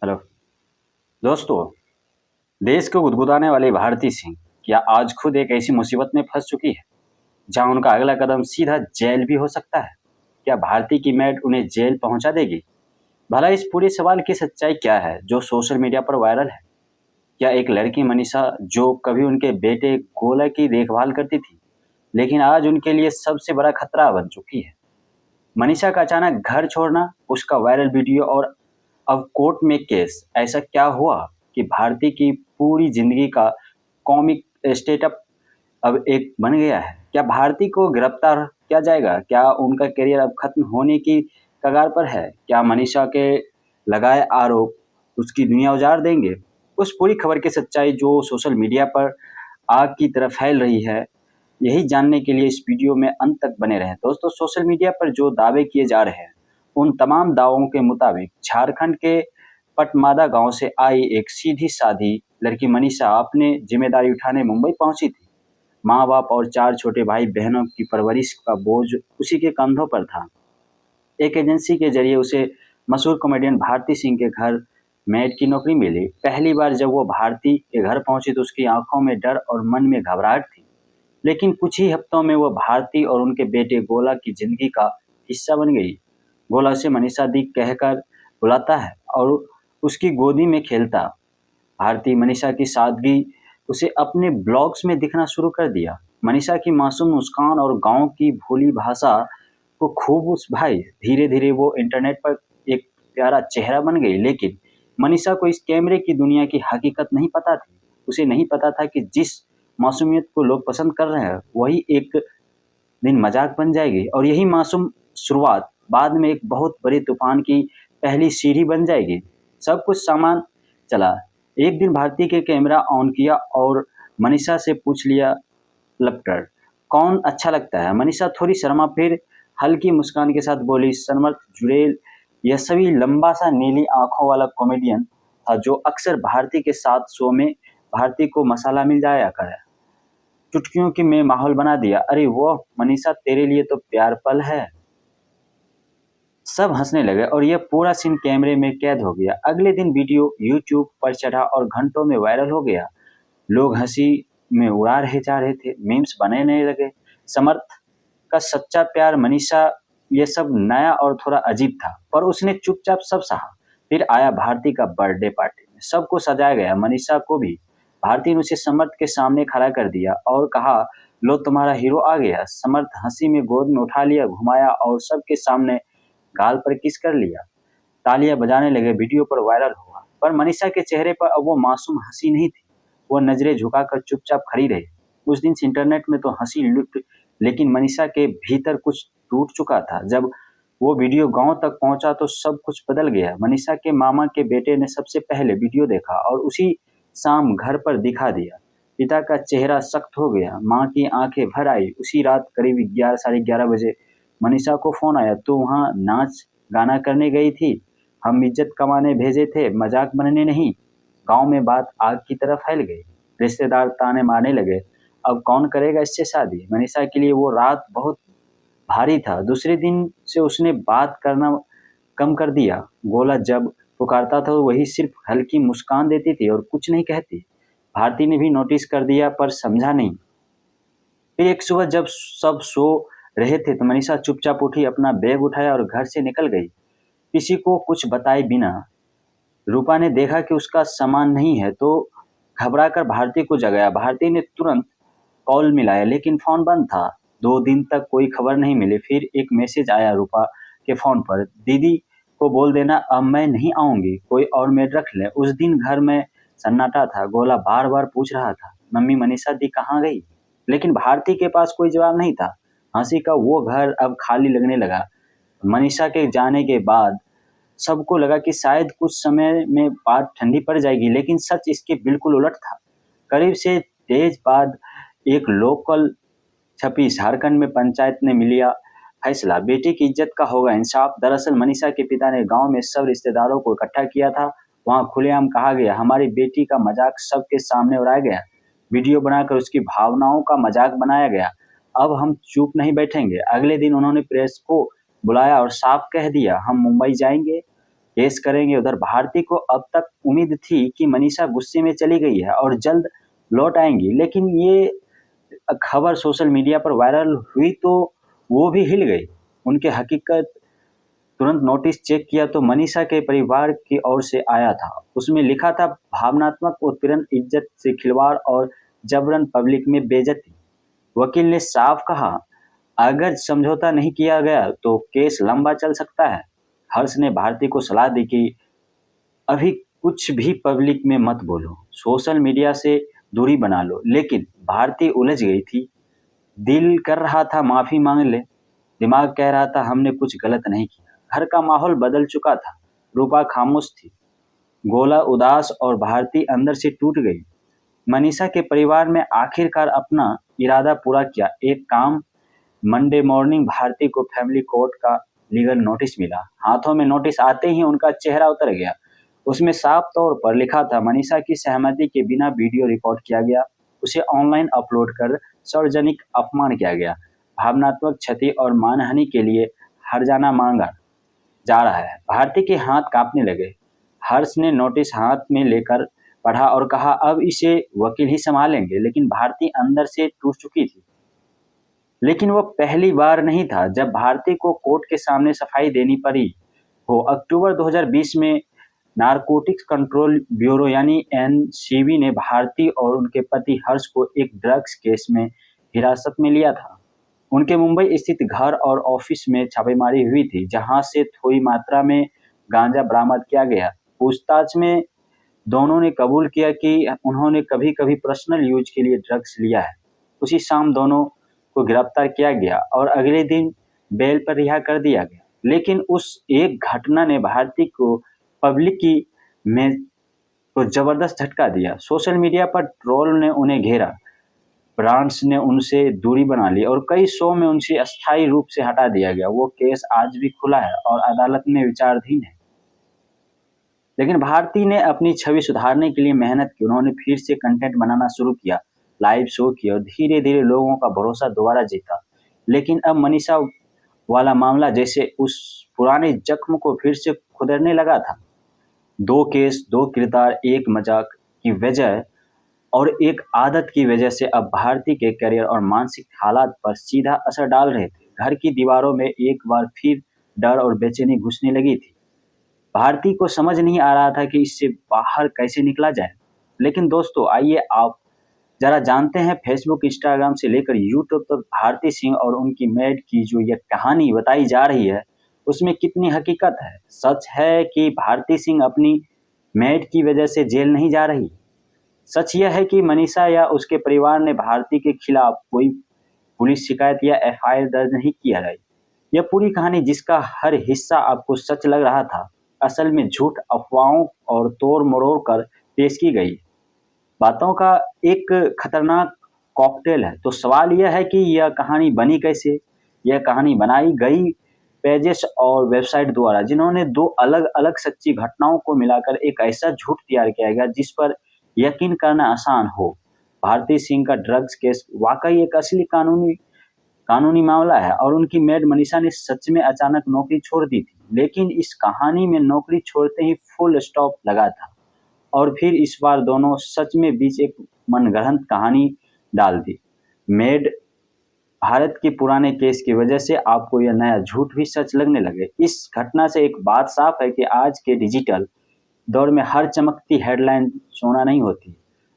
Hello दोस्तों। देश को गुदगुदाने वाली भारती सिंह क्या आज खुद एक ऐसी मुसीबत में फंस चुकी है जहां उनका अगला कदम सीधा जेल भी हो सकता है? क्या भारती की मैड उन्हें जेल पहुंचा देगी? भला इस पूरे सवाल की सच्चाई क्या है जो सोशल मीडिया पर वायरल है? क्या एक लड़की मनीषा जो कभी उनके बेटे गोला की देखभाल करती थी लेकिन आज उनके लिए सबसे बड़ा खतरा बन चुकी है? मनीषा का अचानक घर छोड़ना, उसका वायरल वीडियो और अब कोर्ट में केस, ऐसा क्या हुआ कि भारती की पूरी जिंदगी का कॉमिक स्टेटअप अब एक बन गया है? क्या भारती को गिरफ्तार किया जाएगा? क्या उनका करियर अब खत्म होने की कगार पर है? क्या मनीषा के लगाए आरोप उसकी दुनिया उजाड़ देंगे? उस पूरी खबर की सच्चाई जो सोशल मीडिया पर आग की तरह फैल रही है, यही जानने के लिए इस वीडियो में अंत तक बने रहें। दोस्तों, सोशल मीडिया पर जो दावे किए जा रहे हैं उन तमाम दावों के मुताबिक झारखंड के पटमादा गांव से आई एक सीधी साधी लड़की मनीषा अपने जिम्मेदारी उठाने मुंबई पहुंची थी। माँ बाप और 4 छोटे भाई बहनों की परवरिश का बोझ उसी के कंधों पर था। एक एजेंसी के जरिए उसे मशहूर कॉमेडियन भारती सिंह के घर मेड की नौकरी मिली। पहली बार जब वो भारती के घर पहुंची तो उसकी आंखों में डर और मन में घबराहट थी। लेकिन कुछ ही हफ्तों में वो भारती और उनके बेटे गोला की जिंदगी का हिस्सा बन गई। गोला उसे मनीषा दी कहकर बुलाता है और उसकी गोदी में खेलता। भारती मनीषा की सादगी उसे अपने ब्लॉग्स में दिखना शुरू कर दिया। मनीषा की मासूम मुस्कान और गांव की भोली भाषा को खूब उस भाई। धीरे धीरे वो इंटरनेट पर एक प्यारा चेहरा बन गई। लेकिन मनीषा को इस कैमरे की दुनिया की हकीकत नहीं पता थी। उसे नहीं पता था कि जिस मासूमियत को लोग पसंद कर रहे हैं वही एक दिन मजाक बन जाएगी और यही मासूम शुरुआत बाद में एक बहुत बड़े तूफान की पहली सीढ़ी बन जाएगी। सब कुछ सामान चला। एक दिन भारती के कैमरा ऑन किया और मनीषा से पूछ लिया, लपटर कौन अच्छा लगता है? मनीषा थोड़ी शर्मा फिर हल्की मुस्कान के साथ बोली, समर्थ जुड़ेल। यह सभी लंबा सा नीली आंखों वाला कॉमेडियन था जो अक्सर भारती के साथ शो में भारती को मसाला मिल जाया करे, चुटकियों की में माहौल बना दिया। अरे वो मनीषा, तेरे लिए तो प्यार पल है। सब हंसने लगे और यह पूरा सीन कैमरे में कैद हो गया। अगले दिन वीडियो यूट्यूब पर चढ़ा और घंटों में वायरल हो गया। लोग हंसी में उड़ा रहे जा रहे थे, मीम्स बनने लगे। समर्थ का सच्चा प्यार, मनीषा, ये सब नया और थोड़ा अजीब था पर उसने चुपचाप सब सहा। फिर आया भारती का बर्थडे पार्टी में सबको सजाया गया, मनीषा को भी। भारती ने उसे समर्थ के सामने खड़ा कर दिया और कहा, लो तुम्हारा हीरो आ गया। समर्थ हंसी में गोद में उठा लिया, घुमाया और सबके सामने गाल पर किस कर लिया। तालियां बजाने लगे, वीडियो पर वायरल हुआ। पर मनीषा के चेहरे पर अब वो मासूम हंसी नहीं थी। वो नजरें झुकाकर चुपचाप खड़ी रही। उस दिन इंटरनेट में तो हंसी लुट, लेकिन मनीषा के भीतर कुछ टूट चुका था। जब वो वीडियो गांव तक पहुंचा तो सब कुछ बदल गया। मनीषा के मामा के बेटे ने सबसे पहले वीडियो देखा और उसी शाम घर पर दिखा दिया। पिता का चेहरा सख्त हो गया, माँ की आंखें भर आई। उसी रात करीब 11 साढ़े 11 बजे मनीषा को फोन आया, तो वहाँ नाच गाना करने गई थी? हम इज्जत कमाने भेजे थे, मजाक बनने नहीं। गांव में बात आग की तरह फैल गई। रिश्तेदार ताने मारने लगे, अब कौन करेगा इससे शादी? मनीषा के लिए वो रात बहुत भारी था। दूसरे दिन से उसने बात करना कम कर दिया। गोला जब पुकारता था तो वही सिर्फ हल्की मुस्कान देती थी और कुछ नहीं कहती। भारती ने भी नोटिस कर दिया पर समझा नहीं। फिर एक सुबह जब सब सो रहे थे तो मनीषा चुपचाप उठी, अपना बैग उठाया और घर से निकल गई, किसी को कुछ बताए बिना। रूपा ने देखा कि उसका सामान नहीं है तो घबराकर भारती को जगाया। भारती ने तुरंत कॉल मिलाया लेकिन फोन बंद था। 2 दिन तक कोई खबर नहीं मिली। फिर एक मैसेज आया रूपा के फोन पर, दीदी को बोल देना अब मैं नहीं आऊंगी, कोई और मेड रख ले। उस दिन घर में सन्नाटा था। गोला बार बार पूछ रहा था, मम्मी मनीषा दी कहाँ गई? लेकिन भारती के पास कोई जवाब नहीं था। हंसी का वो घर अब खाली लगने लगा। मनीषा के जाने के बाद सबको लगा कि शायद कुछ समय में बात ठंडी पड़ जाएगी, लेकिन सच इसके बिल्कुल उलट था। करीब से तेज बाद एक लोकल छपी, झारखंड में पंचायत ने मिलिया फैसला, बेटी की इज्जत का होगा इंसाफ। दरअसल मनीषा के पिता ने गांव में सब रिश्तेदारों को इकट्ठा किया था। वहां खुलेआम कहा गया, हमारी बेटी का मजाक सबके सामने उड़ाया गया, वीडियो बनाकर उसकी भावनाओं का मजाक बनाया गया। अब हम चुप नहीं बैठेंगे। अगले दिन उन्होंने प्रेस को बुलाया और साफ कह दिया, हम मुंबई जाएंगे, केस करेंगे। उधर भारती को अब तक उम्मीद थी कि मनीषा गुस्से में चली गई है और जल्द लौट आएंगी, लेकिन ये खबर सोशल मीडिया पर वायरल हुई तो वो भी हिल गई। उनके हकीकत तुरंत नोटिस चेक किया तो मनीषा के परिवार की ओर से आया था। उसमें लिखा था भावनात्मक उत्पीड़न, इज्जत से खिलवाड़ और जबरन पब्लिक में बेइज्जती। वकील ने साफ कहा, अगर समझौता नहीं किया गया तो केस लंबा चल सकता है। हर्ष ने भारती को सलाह दी कि अभी कुछ भी पब्लिक में मत बोलो, सोशल मीडिया से दूरी बना लो। लेकिन भारती उलझ गई थी। दिल कर रहा था माफी मांग ले, दिमाग कह रहा था हमने कुछ गलत नहीं किया। घर का माहौल बदल चुका था। रूपा खामोश थी, गोला उदास और भारती अंदर से टूट गई। मनीषा के परिवार में आखिरकार अपना इरादा पूरा किया। एक काम, मंडे मॉर्निंग भारती को फैमिली कोर्ट का लीगल नोटिस मिला। हाथों में नोटिस आते ही उनका चेहरा उतर गया। उसमें साफ तौर पर लिखा था मनीषा की सहमति के बिना वीडियो रिकॉर्ड किया गया, उसे ऑनलाइन अपलोड कर सार्वजनिक अपमान किया गया, भावनात्मक क्षति और मानहानि के लिए हर्जाना मांगा जा रहा है। भारती के हाथ कांपने लगे। हर्ष ने नोटिस हाथ में लेकर पढ़ा और कहा, अब इसे वकील ही संभालेंगे। लेकिन भारती अंदर से टूट चुकी थी। लेकिन वो पहली बार नहीं था जब भारती को कोर्ट के सामने सफाई देनी पड़ी हो। अक्टूबर 2020 में नारकोटिक्स कंट्रोल ब्यूरो यानी एनसीबी ने भारती और उनके पति हर्ष को एक ड्रग्स केस में हिरासत में लिया था। उनके मुंबई स्थित घर और ऑफिस में छापेमारी हुई थी, जहां से थोड़ी मात्रा में गांजा बरामद किया गया। पूछताछ में दोनों ने कबूल किया कि उन्होंने कभी कभी पर्सनल यूज के लिए ड्रग्स लिया है। उसी शाम दोनों को गिरफ्तार किया गया और अगले दिन बेल पर रिहा कर दिया गया। लेकिन उस एक घटना ने भारती को पब्लिक की में को जबरदस्त झटका दिया। सोशल मीडिया पर ट्रोल ने उन्हें घेरा, ब्रांड्स ने उनसे दूरी बना ली और कई शो में उनसे अस्थायी रूप से हटा दिया गया। वो केस आज भी खुला है और अदालत में विचाराधीन है। लेकिन भारती ने अपनी छवि सुधारने के लिए मेहनत की। उन्होंने फिर से कंटेंट बनाना शुरू किया, लाइव शो किया और धीरे धीरे लोगों का भरोसा दोबारा जीता। लेकिन अब मनीषा वाला मामला जैसे उस पुराने जख्म को फिर से खुदरने लगा था। 2 केस, 2 किरदार, एक मजाक की वजह और एक आदत की वजह से अब भारती के करियर और मानसिक हालात पर सीधा असर डाल रहे थे। घर की दीवारों में एक बार फिर डर और बेचैनी घुसने लगी थी। भारती को समझ नहीं आ रहा था कि इससे बाहर कैसे निकला जाए। लेकिन दोस्तों, आइए आप जरा जानते हैं, फेसबुक, इंस्टाग्राम से लेकर यूट्यूब तक भारती सिंह और उनकी मेड की जो ये कहानी बताई जा रही है, उसमें कितनी हकीकत है। सच है कि भारती सिंह अपनी मेड की वजह से जेल नहीं जा रही। सच यह है कि मनीषा या उसके परिवार ने भारती के खिलाफ कोई पुलिस शिकायत या एफआईआर दर्ज नहीं किया है। यह पूरी कहानी, जिसका हर हिस्सा आपको सच लग रहा था, असल में झूठ, अफवाहों और तोड़ मरोड़ कर पेश की गई बातों का एक खतरनाक कॉकटेल है। तो सवाल यह है कि यह कहानी बनी कैसे? यह कहानी बनाई गई पेजेस और वेबसाइट द्वारा, जिन्होंने 2 अलग अलग सच्ची घटनाओं को मिलाकर एक ऐसा झूठ तैयार किया गया जिस पर यकीन करना आसान हो। भारती सिंह का ड्रग्स केस वाकई एक असली कानूनी मामला है और उनकी मेड मनीषा ने सच में अचानक नौकरी छोड़ दी थी। लेकिन इस कहानी में नौकरी छोड़ते ही फुल स्टॉप लगा था और फिर इस बार दोनों सच में बीच एक मनगढ़ंत कहानी डाल दी। मेड भारत के पुराने केस की वजह से आपको यह नया झूठ भी सच लगने लगे। इस घटना से एक बात साफ है कि आज के डिजिटल दौर में हर चमकती हेडलाइन सोना नहीं होती।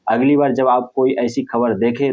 अगली बार जब आप कोई ऐसी खबर देखें